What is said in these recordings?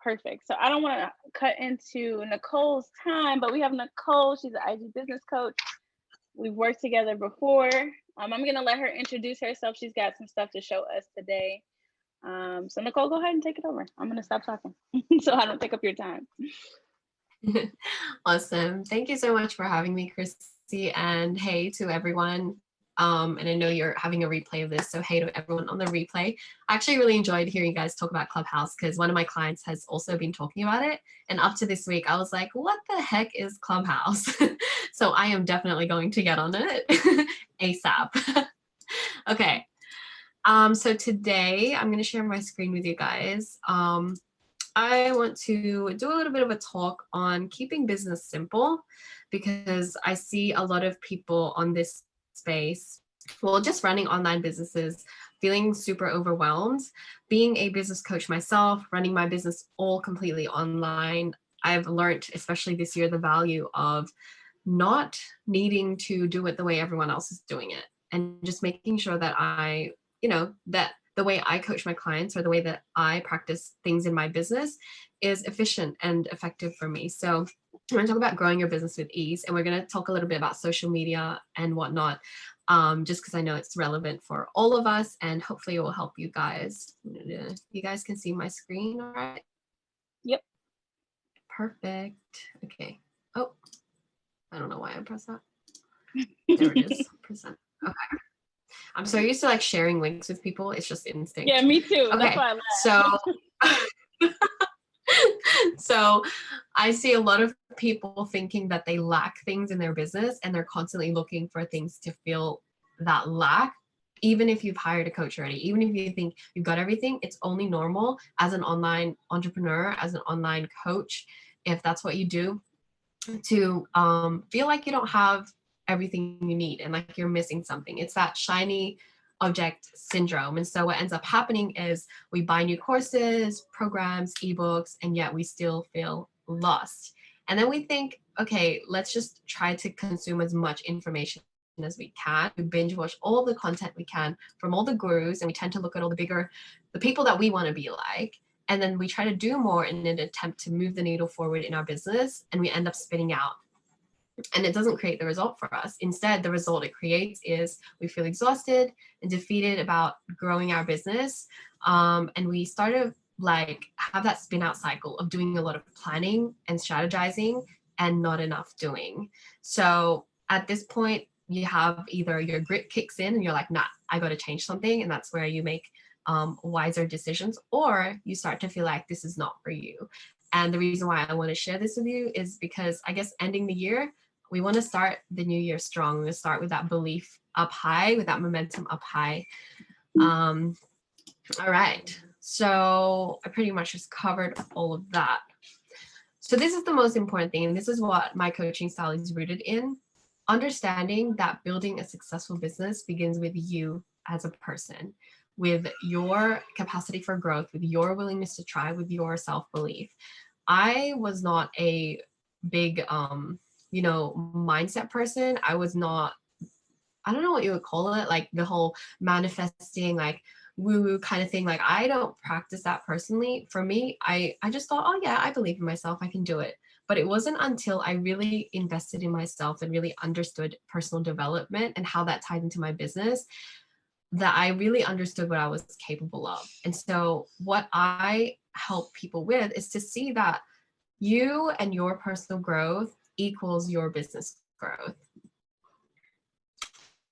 Perfect. So I don't want to cut into Nicole's time, but we have Nicole. She's an IG business coach. We've worked together before. I'm going to let her introduce herself. She's got some stuff to show us today. So Nicole, go ahead and take it over. I'm going to stop talking so I don't take up your time. Awesome. Thank you so much for having me, Christy. And hey to everyone. And I know you're having a replay of this, so hey to everyone on the replay. I actually really enjoyed hearing you guys talk about Clubhouse because one of my clients has also been talking about it. And up to this week, I was like, what the heck is Clubhouse? So I am definitely going to get on it ASAP. Okay. So today I'm going to share my screen with you guys. I want to do a little bit of a talk on keeping business simple because I see a lot of people on this space, well, just running online businesses, feeling super overwhelmed. Being a business coach myself, running my business all completely online, I've learned, especially this year, the value of not needing to do it the way everyone else is doing it and just making sure that that the way I coach my clients or the way that I practice things in my business is efficient and effective for me. So we're going to talk about growing your business with ease, and we're going to talk a little bit about social media and whatnot, just because I know it's relevant for all of us, and hopefully it will help you guys. You guys can see my screen, all right? Yep. Perfect. Okay. Oh, I don't know why I pressed that. There it is. Present. Okay. I'm so used to like sharing links with people. It's just instinct. Yeah, me too. Okay. That's why I laughed. So I see a lot of people thinking that they lack things in their business and they're constantly looking for things to fill that lack. Even if you've hired a coach already, even if you think you've got everything, it's only normal as an online entrepreneur, as an online coach, if that's what you do, to feel like you don't have everything you need and like you're missing something. It's that shiny object syndrome. And so what ends up happening is we buy new courses, programs, ebooks, and yet we still feel lost. And then we think, okay, let's just try to consume as much information as we can. We binge watch all the content we can from all the gurus, and we tend to look at all the people that we want to be like. And then we try to do more in an attempt to move the needle forward in our business, and we end up spitting out. And it doesn't create the result for us. Instead, the result it creates is we feel exhausted and defeated about growing our business. And we start to like have that spin out cycle of doing a lot of planning and strategizing and not enough doing. So at this point, you have either your grit kicks in and you're like, nah, I got to change something. And that's where you make wiser decisions, or you start to feel like this is not for you. And the reason why I want to share this with you is because I guess ending the year, we want to start the new year strong. We want to start with that belief up high, with that momentum up high. All right. So I pretty much just covered all of that. So this is the most important thing, and this is what my coaching style is rooted in. Understanding that building a successful business begins with you as a person, with your capacity for growth, with your willingness to try, with your self-belief. I was not a big, mindset person. I was not, I don't know what you would call it, like the whole manifesting, like woo-woo kind of thing. Like I don't practice that personally. For me, I just thought, oh yeah, I believe in myself, I can do it. But it wasn't until I really invested in myself and really understood personal development and how that tied into my business that I really understood what I was capable of. And so what I help people with is to see that you and your personal growth equals your business growth.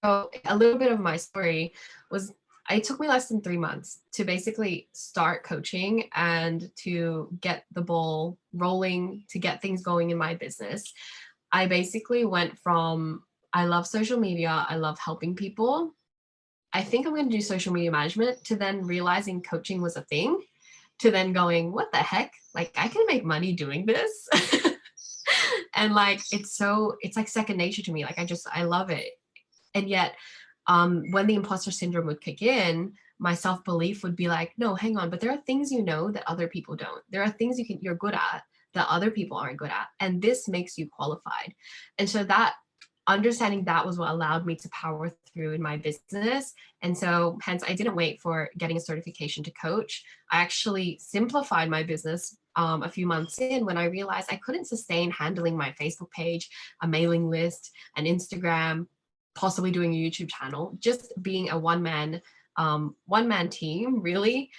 So a little bit of my story was, it took me less than 3 months to basically start coaching and to get the ball rolling, to get things going in my business. I basically went from, I love social media, I love helping people, I think I'm going to do social media management, to then realizing coaching was a thing, to then going, what the heck? Like I can make money doing this. And like, it's like second nature to me. Like I love it. And yet when the imposter syndrome would kick in, my self-belief would be like, no, hang on, but there are things that other people don't. There are things you're good at that other people aren't good at. And this makes you qualified. And so that understanding that was what allowed me to power through in my business. And so hence I didn't wait for getting a certification to coach. I actually simplified my business a few months in when I realized I couldn't sustain handling my Facebook page, a mailing list, an Instagram, possibly doing a YouTube channel, just being a one-man team, really,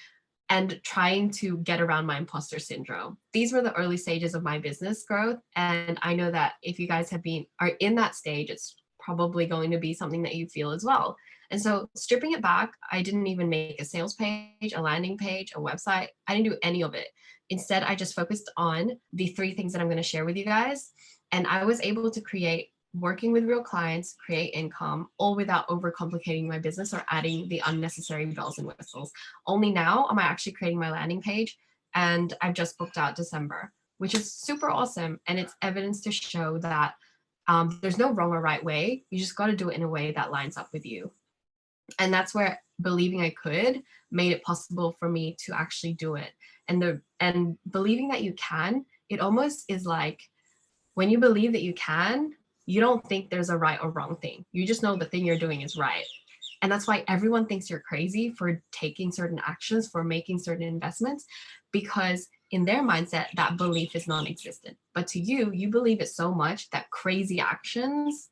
and trying to get around my imposter syndrome. These were the early stages of my business growth. And I know that if you guys are in that stage, it's probably going to be something that you feel as well. And so stripping it back, I didn't even make a sales page, a landing page, a website. I didn't do any of it. Instead, I just focused on the 3 things that I'm going to share with you guys. And I was able to create, working with real clients, create income, all without overcomplicating my business or adding the unnecessary bells and whistles. Only now am I actually creating my landing page, and I've just booked out December, which is super awesome. And it's evidence to show that there's no wrong or right way. You just got to do it in a way that lines up with you. And that's where believing I could made it possible for me to actually do it. And believing that you can, it almost is like when you believe that you can, you don't think there's a right or wrong thing. You just know the thing you're doing is right. And that's why everyone thinks you're crazy for taking certain actions, for making certain investments, because in their mindset, that belief is non-existent. But to you, you believe it so much that crazy actions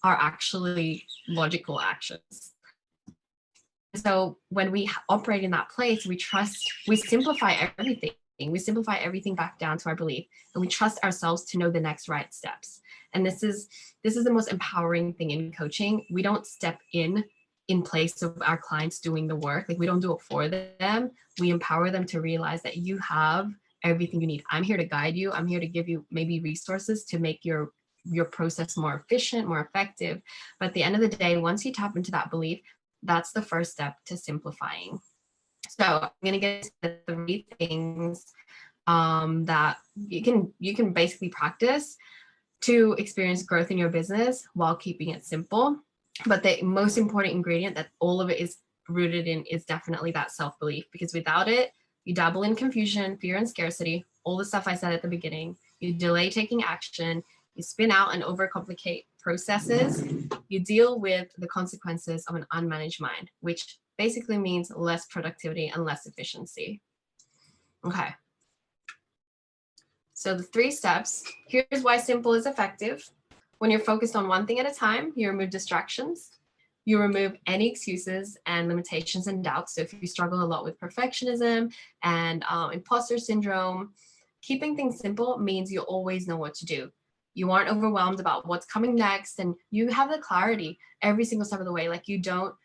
are actually logical actions. So when we operate in that place, we simplify everything. We simplify everything back down to our belief, and we trust ourselves to know the next right steps. And this is the most empowering thing in coaching. We don't step in place of our clients doing the work. Like, we don't do it for them. We empower them to realize that you have everything you need. I'm here to guide you. I'm here to give you maybe resources to make your process more efficient, more effective. But at the end of the day, once you tap into that belief, that's the first step to simplifying. So I'm going to get to the 3 things that you can basically practice to experience growth in your business while keeping it simple. But the most important ingredient that all of it is rooted in is definitely that self-belief, because without it, you dabble in confusion, fear, and scarcity, all the stuff I said at the beginning. You delay taking action, you spin out and overcomplicate processes, you deal with the consequences of an unmanaged mind, which basically means less productivity and less efficiency. Okay. So the 3 steps, here's why simple is effective. When you're focused on one thing at a time, you remove distractions, you remove any excuses and limitations and doubts. So if you struggle a lot with perfectionism and imposter syndrome, keeping things simple means you always know what to do. You aren't overwhelmed about what's coming next, and you have the clarity every single step of the way. Like, you don't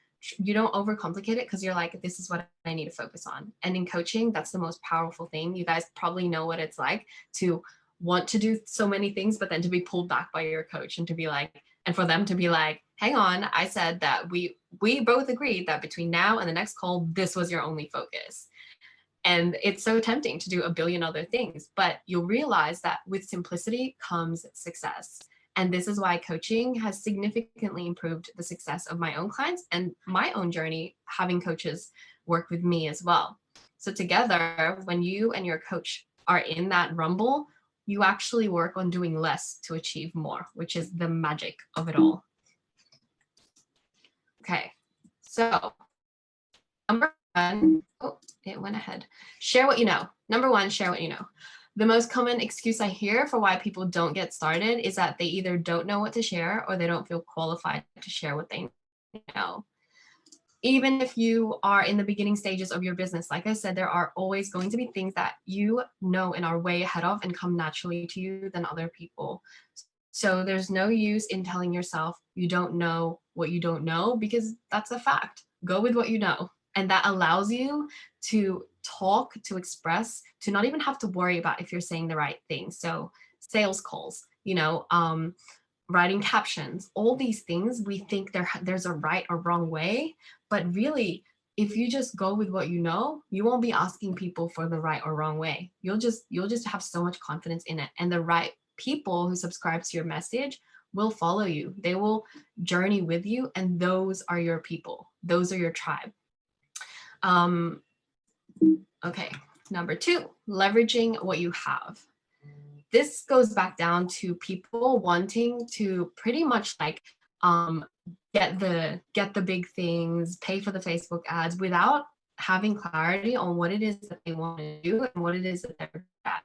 overcomplicate it, because you're like, this is what I need to focus on. And in coaching, that's the most powerful thing. You guys probably know what it's like to want to do so many things, but then to be pulled back by your coach and to be like, and for them to be like, hang on, I said that we both agreed that between now and the next call, this was your only focus. And it's so tempting to do a billion other things, but you'll realize that with simplicity comes success. And this is why coaching has significantly improved the success of my own clients and my own journey, having coaches work with me as well. So together, when you and your coach are in that rumble, you actually work on doing less to achieve more, which is the magic of it all. Okay, so number 1, oh, it went ahead. Share what you know. Number 1, share what you know. The most common excuse I hear for why people don't get started is that they either don't know what to share or they don't feel qualified to share what they know. Even if you are in the beginning stages of your business, like I said, there are always going to be things that you know and are way ahead of and come naturally to you than other people. So there's no use in telling yourself you don't know what you don't know, because that's a fact. Go with what you know. And that allows you to talk, to express, to not even have to worry about if you're saying the right thing. So sales calls, writing captions, all these things, we think there's a right or wrong way. But really, if you just go with what you know, you won't be asking people for the right or wrong way. You'll just have so much confidence in it. And the right people who subscribe to your message will follow you. They will journey with you. And those are your people. Those are your tribe. Okay, number 2, leveraging what you have. This goes back down to people wanting to pretty much like get the big things, pay for the Facebook ads without having clarity on what it is that they want to do and what it is that they're good at.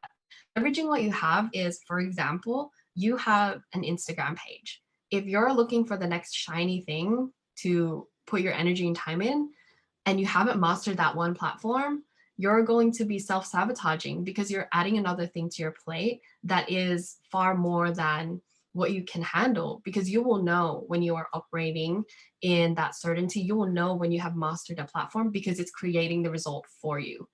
Leveraging what you have is, for example, you have an Instagram page. If you're looking for the next shiny thing to put your energy and time in, and you haven't mastered that one platform, you're going to be self-sabotaging because you're adding another thing to your plate that is far more than what you can handle, because you will know when you are operating in that certainty. You will know when you have mastered a platform because it's creating the result for you.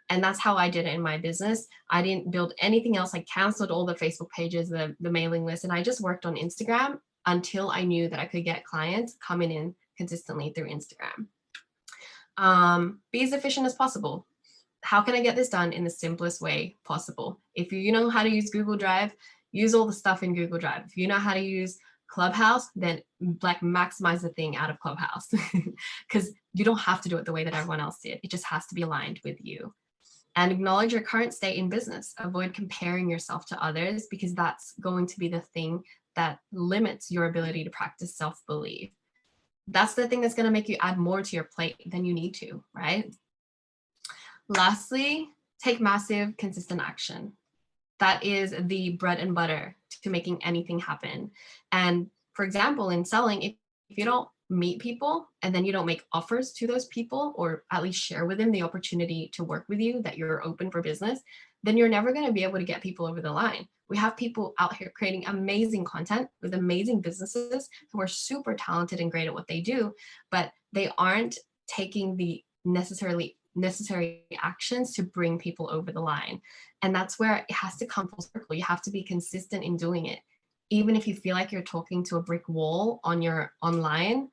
And that's how I did it in my business. I didn't build anything else. I canceled all the Facebook pages, the mailing list, and I just worked on Instagram until I knew that I could get clients coming in consistently through Instagram. Be as efficient as possible. How can I get this done in the simplest way possible? If you know how to use Google Drive, use all the stuff in Google Drive. If you know how to use Clubhouse, then like maximize the thing out of Clubhouse, because you don't have to do it the way that everyone else did. It just has to be aligned with you. And acknowledge your current state in business. Avoid comparing yourself to others, because that's going to be the thing that limits your ability to practice self-belief. That's the thing that's going to make you add more to your plate than you need to, right? Lastly, take massive, consistent action. That is the bread and butter to making anything happen. And for example, in selling, if you don't meet people and then you don't make offers to those people, or at least share with them the opportunity to work with you, that you're open for business, then you're never going to be able to get people over the line. We have people out here creating amazing content with amazing businesses who are super talented and great at what they do, but they aren't taking the necessary actions to bring people over the line. And that's where it has to come full circle. You have to be consistent in doing it. Even if you feel like you're talking to a brick wall on your online,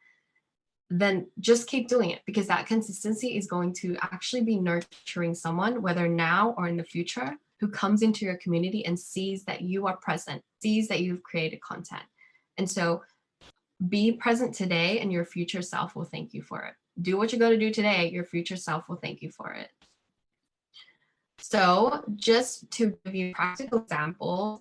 then just keep doing it, because that consistency is going to actually be nurturing someone, whether now or in the future, who comes into your community and sees that you are present, sees that you've created content. And so be present today, and your future self will thank you for it. Do what you got to do today. Your future self will thank you for it. So just to give you practical examples,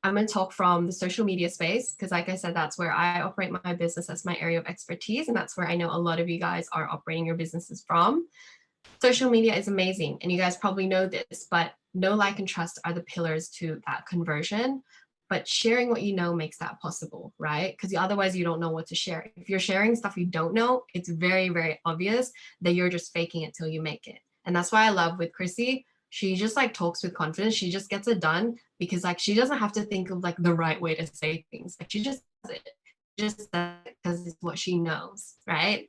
I'm going to talk from the social media space, because like I said, that's where I operate my business. That's my area of expertise. And that's where I know a lot of you guys are operating your businesses from. Social media is amazing. And you guys probably know this, but know, like, and trust are the pillars to that conversion. But sharing what you know makes that possible, right? Because otherwise you don't know what to share. If you're sharing stuff you don't know, it's very, very obvious that you're just faking it till you make it. And that's why I love with Chrissy. She just like talks with confidence. She just gets it done, because like she doesn't have to think of like the right way to say things. Like she just does it. Just because it's what she knows, right?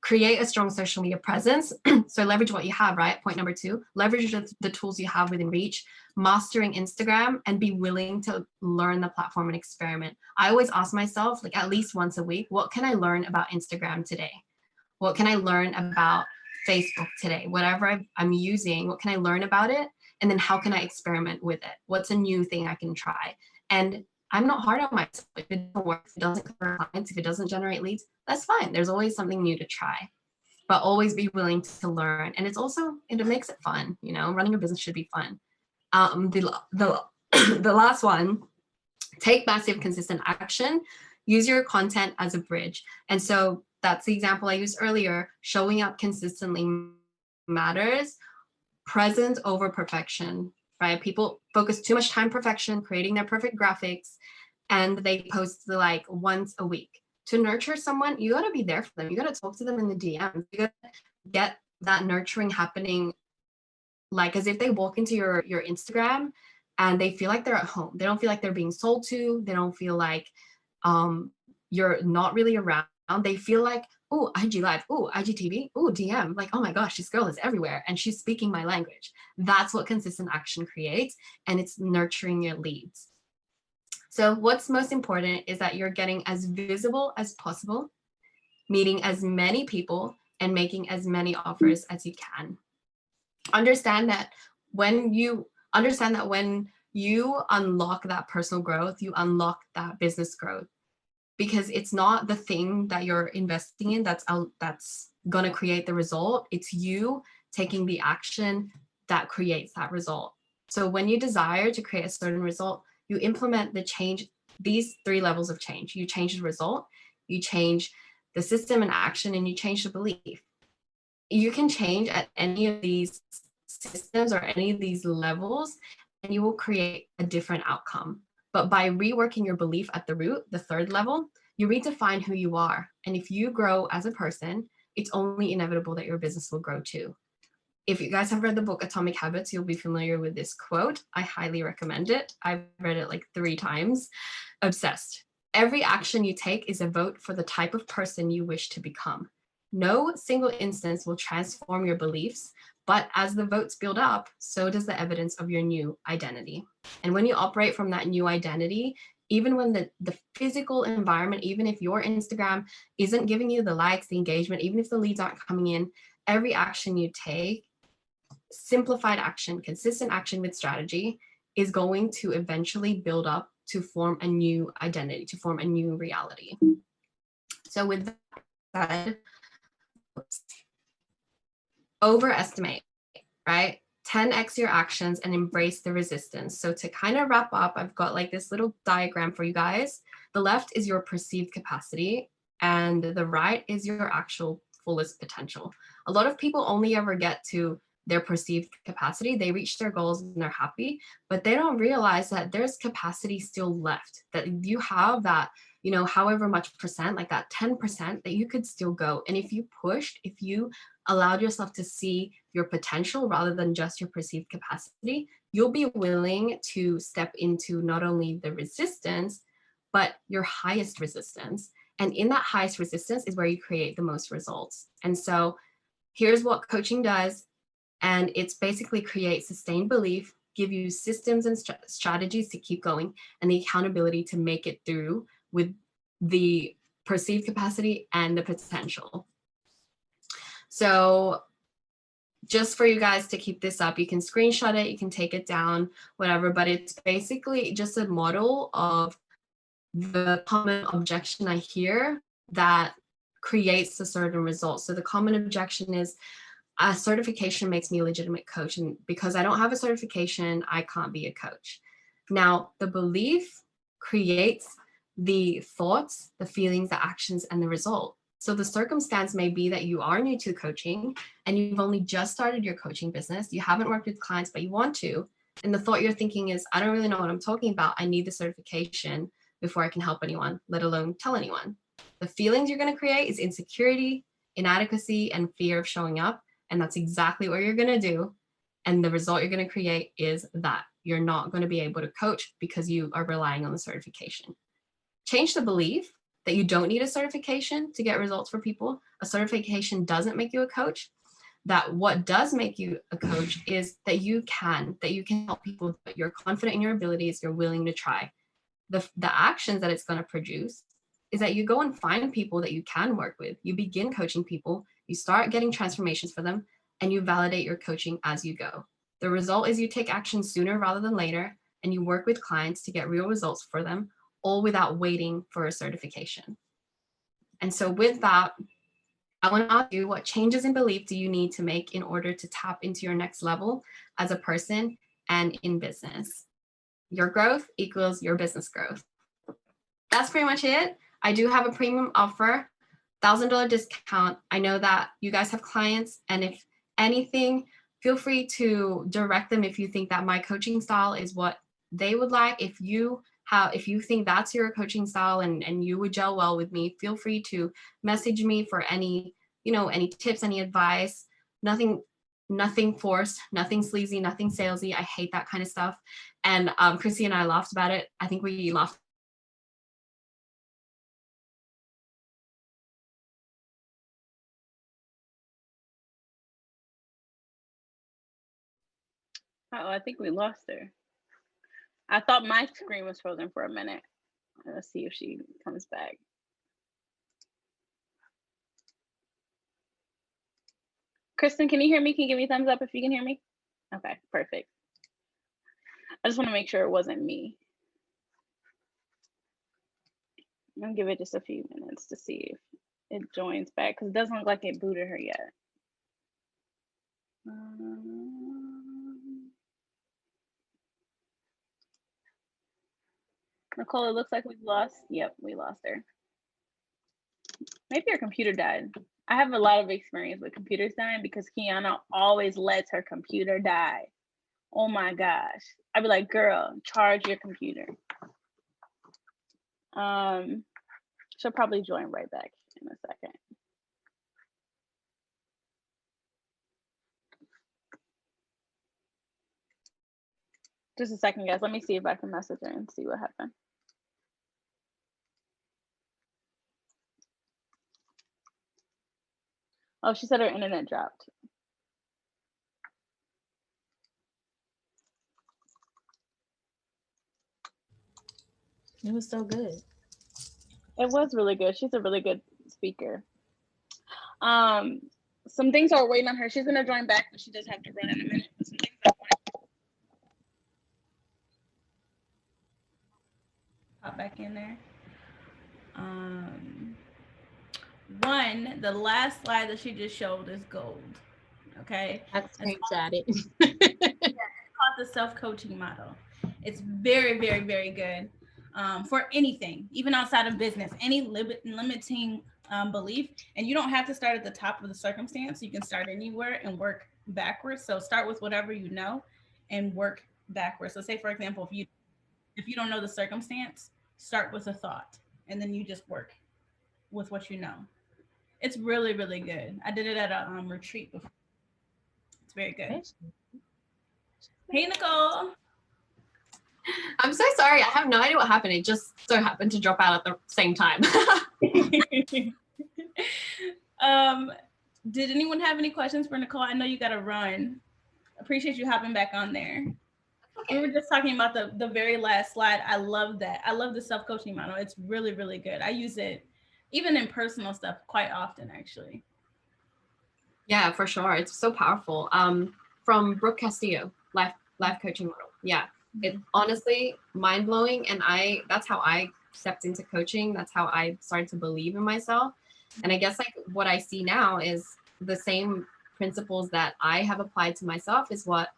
Create a strong social media presence. So leverage what you have, right? Point number 2, leverage the tools you have within reach, mastering Instagram, and be willing to learn the platform and experiment. I always ask myself, like at least once a week, what can I learn about Instagram today? What can I learn about Facebook today? Whatever I'm using, what can I learn about it? And then how can I experiment with it? What's a new thing I can try? And I'm not hard on myself. If it doesn't work, if it doesn't cover clients, if it doesn't generate leads, that's fine. There's always something new to try, but always be willing to learn. And it makes it fun. You know, running a business should be fun. The last one, take massive, consistent action. Use your content as a bridge. And so that's the example I used earlier. Showing up consistently matters. Presence over perfection, right? People focus too much time perfection, creating their perfect graphics, and they post like once a week. To nurture someone, you got to be there for them. You got to talk to them in the DMs. You got to get that nurturing happening, like as if they walk into your Instagram and they feel like they're at home. They don't feel like they're being sold to. They don't feel like you're not really around. They feel like, oh, IG Live, oh, IGTV, oh, DM, like, oh my gosh, this girl is everywhere and she's speaking my language. That's what consistent action creates, and it's nurturing your leads. So what's most important is that you're getting as visible as possible, meeting as many people, and making as many offers as you can. Understand that when you unlock that personal growth, you unlock that business growth. Because it's not the thing that you're investing in that's going to create the result. It's you taking the action that creates that result. So when you desire to create a certain result, you implement the change, these 3 levels of change. You change the result, you change the system and action, and you change the belief. You can change at any of these systems or any of these levels, and you will create a different outcome. But by reworking your belief at the root, the third level, you redefine who you are. And if you grow as a person, it's only inevitable that your business will grow too. If you guys have read the book Atomic Habits, you'll be familiar with this quote. I highly recommend it. I've read it like 3 times. Obsessed. Every action you take is a vote for the type of person you wish to become. No single instance will transform your beliefs, but as the votes build up, so does the evidence of your new identity. And when you operate from that new identity, even when the physical environment, even if your Instagram isn't giving you the likes, the engagement, even if the leads aren't coming in, every action you take, simplified action, consistent action with strategy, is going to eventually build up to form a new identity, to form a new reality. So with that, overestimate, right? 10x your actions and embrace the resistance. So to kind of wrap up, I've got like this little diagram for you guys. The left is your perceived capacity, and the right is your actual fullest potential. A lot of people only ever get to their perceived capacity. They reach their goals and they're happy, but they don't realize that there's capacity still left, that you have that, you know, however much percent, like that 10% that you could still go. And if you pushed, if you allowed yourself to see your potential rather than just your perceived capacity, you'll be willing to step into not only the resistance, but your highest resistance. And in that highest resistance is where you create the most results. And so here's what coaching does. And it's basically create sustained belief, give you systems and strategies to keep going, and the accountability to make it through with the perceived capacity and the potential. So just for you guys to keep this up, you can screenshot it, you can take it down, whatever, but it's basically just a model of the common objection I hear that creates a certain result. So the common objection is, a certification makes me a legitimate coach, and because I don't have a certification, I can't be a coach. Now, the belief creates the thoughts, the feelings, the actions, and the result. So the circumstance may be that you are new to coaching and you've only just started your coaching business. You haven't worked with clients, but you want to. And the thought you're thinking is, I don't really know what I'm talking about. I need the certification before I can help anyone, let alone tell anyone. The feelings you're going to create is insecurity, inadequacy, and fear of showing up. And that's exactly what you're going to do. And the result you're going to create is that you're not going to be able to coach because you are relying on the certification. Change the belief that you don't need a certification to get results for people. A certification doesn't make you a coach. That what does make you a coach is that you can help people, but you're confident in your abilities, you're willing to try. The actions that it's going to produce is that you go and find people that you can work with. You begin coaching people, you start getting transformations for them, and you validate your coaching as you go. The result is you take action sooner rather than later, and you work with clients to get real results for them, all without waiting for a certification. And so with that, I want to ask you, what changes in belief do you need to make in order to tap into your next level as a person and in business? Your growth equals your business growth. That's pretty much it. I do have a premium offer, $1,000 discount. I know that you guys have clients, and if anything, feel free to direct them if you think that my coaching style is what they would like. If you think that's your coaching style and you would gel well with me, feel free to message me for any tips, any advice. Nothing forced, nothing sleazy, nothing salesy. I hate that kind of stuff. And Chrissy and I laughed about it. I think we laughed. Oh, I think we lost her. I thought my screen was frozen for a minute. Let's see if she comes back. Kristen, can you hear me? Can you give me a thumbs up if you can hear me? Okay, perfect. I just want to make sure it wasn't me. I'm gonna give it just a few minutes to see if it joins back, because it doesn't look like it booted her yet. Nicole, it looks like we've lost. Yep, we lost her. Maybe her computer died. I have a lot of experience with computers dying because Kiana always lets her computer die. Oh my gosh. I'd be like, girl, charge your computer. She'll probably join right back in a second. Just a second, guys. Let me see if I can message her and see what happened. Oh, she said her internet dropped. It was so good. It was really good. She's a really good speaker. Some things are waiting on her. She's gonna join back, but she does have to run in a minute. Some things I want to pop back in there. One, the last slide that she just showed is gold. Okay. I screenshot it. It's called the self-coaching model. It's very, very, very good for anything, even outside of business, any limiting belief. And you don't have to start at the top of the circumstance. You can start anywhere and work backwards. So start with whatever you know and work backwards. So say, for example, if you don't know the circumstance, start with a thought and then you just work with what you know. It's really, really good. I did it at a retreat before. It's very good. Hey, Nicole. I'm so sorry. I have no idea what happened. It just so happened to drop out at the same time. Did anyone have any questions for Nicole? I know you got to run. Appreciate you hopping back on there. We were just talking about the very last slide. I love that. I love the self-coaching model. It's really, really good. I use it even in personal stuff quite often, actually. Yeah, for sure. It's so powerful. From Brooke Castillo, life coaching model. Yeah, it's honestly mind-blowing. And that's how I stepped into coaching. That's how I started to believe in myself. And I guess like what I see now is the same principles that I have applied to myself is what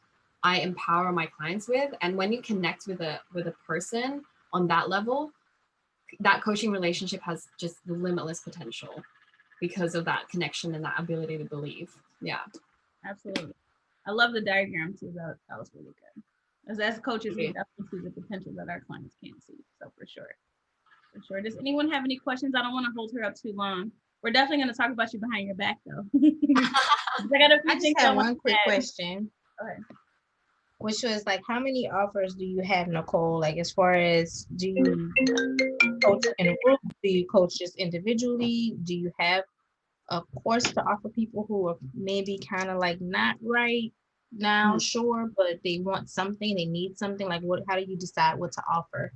I empower my clients with. And when you connect with a person on that level, that coaching relationship has just the limitless potential because of that connection and that ability to believe. Yeah. Absolutely. I love the diagram too. That was really good. As coaches, we definitely see the potential that our clients can't see. So for sure. For sure. Does anyone have any questions? I don't want to hold her up too long. We're definitely going to talk about you behind your back though. I just have one quick question. Okay. Which was like, how many offers do you have, Nicole? Like, as far as, do you coach in a group? Do you coach just individually? Do you have a course to offer people who are maybe kind of like not right now, sure, but they want something, they need something? Like, how do you decide what to offer?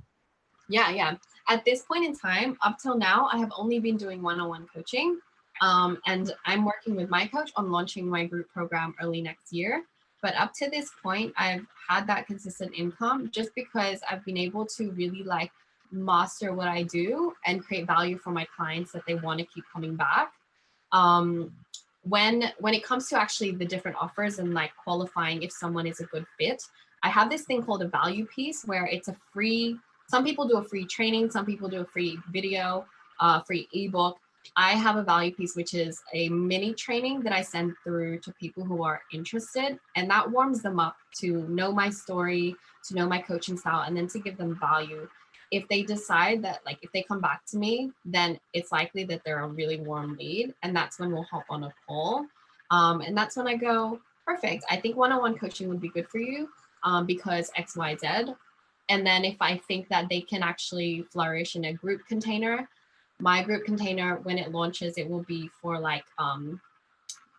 Yeah. At this point in time, up till now, I have only been doing one-on-one coaching. And I'm working with my coach on launching my group program early next year. But up to this point, I've had that consistent income just because I've been able to really like master what I do and create value for my clients that they want to keep coming back. When it comes to actually the different offers and like qualifying if someone is a good fit, I have this thing called a value piece where it's a free, some people do a free training, some people do a free video, free ebook. I have a value piece, which is a mini training that I send through to people who are interested, and that warms them up to know my story, to know my coaching style, and then to give them value. If they decide that, like, if they come back to me, then it's likely that they're a really warm lead, and that's when we'll hop on a call. And that's when I go, perfect. I think one-on-one coaching would be good for you because X, Y, Z. And then if I think that they can actually flourish in a group container, my group container, when it launches, it will be for like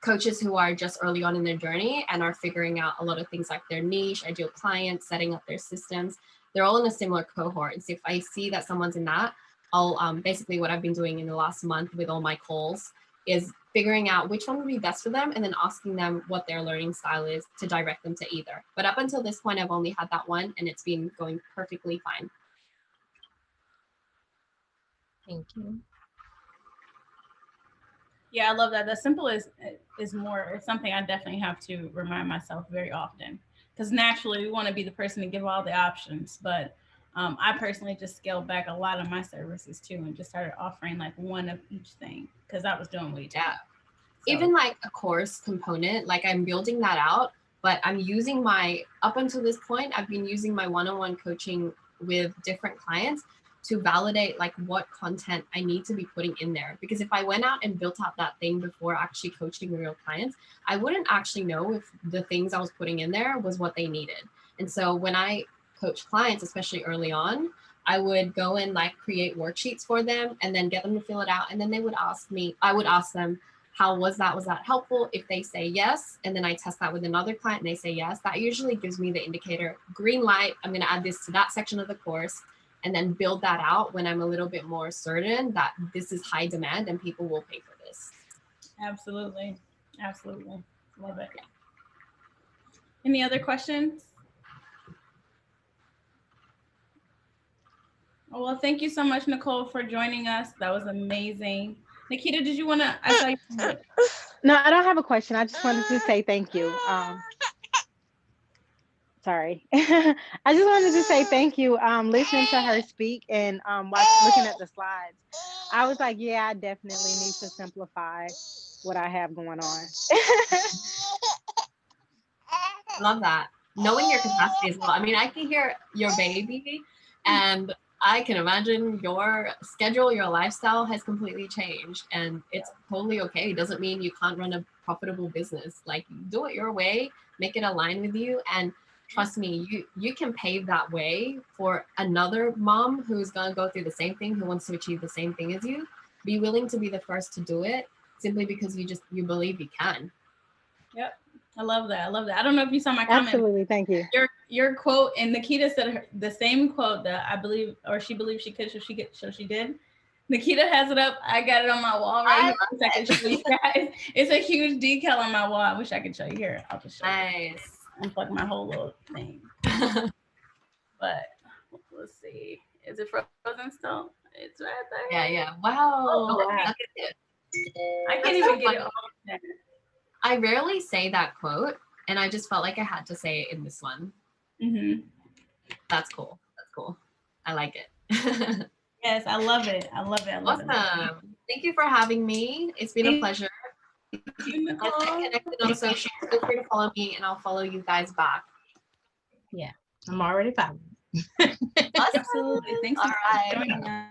coaches who are just early on in their journey and are figuring out a lot of things like their niche, ideal clients, setting up their systems. They're all in a similar cohort. And so if I see that someone's in that, I'll basically what I've been doing in the last month with all my calls is figuring out which one would be best for them and then asking them what their learning style is to direct them to either. But up until this point, I've only had that one and it's been going perfectly fine. Thank you. Yeah, I love that. The simple is more. It's something I definitely have to remind myself very often because naturally we want to be the person to give all the options, but I personally just scaled back a lot of my services too and just started offering like one of each thing because I was doing way too Yeah. much. Even like a course component, like I'm building that out, but I'm using up until this point, I've been using my one-on-one coaching with different clients to validate like what content I need to be putting in there. Because if I went out and built out that thing before actually coaching real clients, I wouldn't actually know if the things I was putting in there was what they needed. And so when I coach clients, especially early on, I would go and like create worksheets for them and then get them to fill it out. And then I would ask them, how was that? Was that helpful? If they say yes, and then I test that with another client and they say yes, that usually gives me the indicator, green light, I'm going to add this to that section of the course, and then build that out when I'm a little bit more certain that this is high demand and people will pay for this. Absolutely. Absolutely. Love it. Yeah. Any other questions? Oh, well, thank you so much, Nicole, for joining us. That was amazing. Nikita, did you want to? I saw you. No, I don't have a question. I just wanted to say thank you. Sorry. I just wanted to say thank you. Listening to her speak and looking at the slides, I was like, yeah, I definitely need to simplify what I have going on. Love that. Knowing your capacity as well. I mean, I can hear your baby, and I can imagine your schedule, your lifestyle has completely changed, and it's totally okay. It doesn't mean you can't run a profitable business. Like, do it your way, make it align with you, and trust me, you can pave that way for another mom who's gonna go through the same thing, who wants to achieve the same thing as you. Be willing to be the first to do it simply because you believe you can. Yep. I love that. I love that. I don't know if you saw my comment. Absolutely. Thank you. Your quote, and Nikita said the same quote that I believe, or she believed she could, so she did. Nikita has it up. I got it on my wall right here. I can show you guys. It's a huge decal on my wall. I wish I could show you here. I'll just show you. Nice. Unplug my whole little thing. But let's see. Is it frozen still? It's right there. Yeah. Wow. Oh, wow. I can't even get it all. I rarely say that quote, and I just felt like I had to say it in this one. Mm-hmm. That's cool. I like it. Yes, I love it. I love it. Awesome. Thank you for having me. It's been a pleasure. Thank you, Nicole. Let's get connected on social. Feel free to follow me, and I'll follow you guys back. Yeah, I'm already following. Absolutely. Thanks for joining us.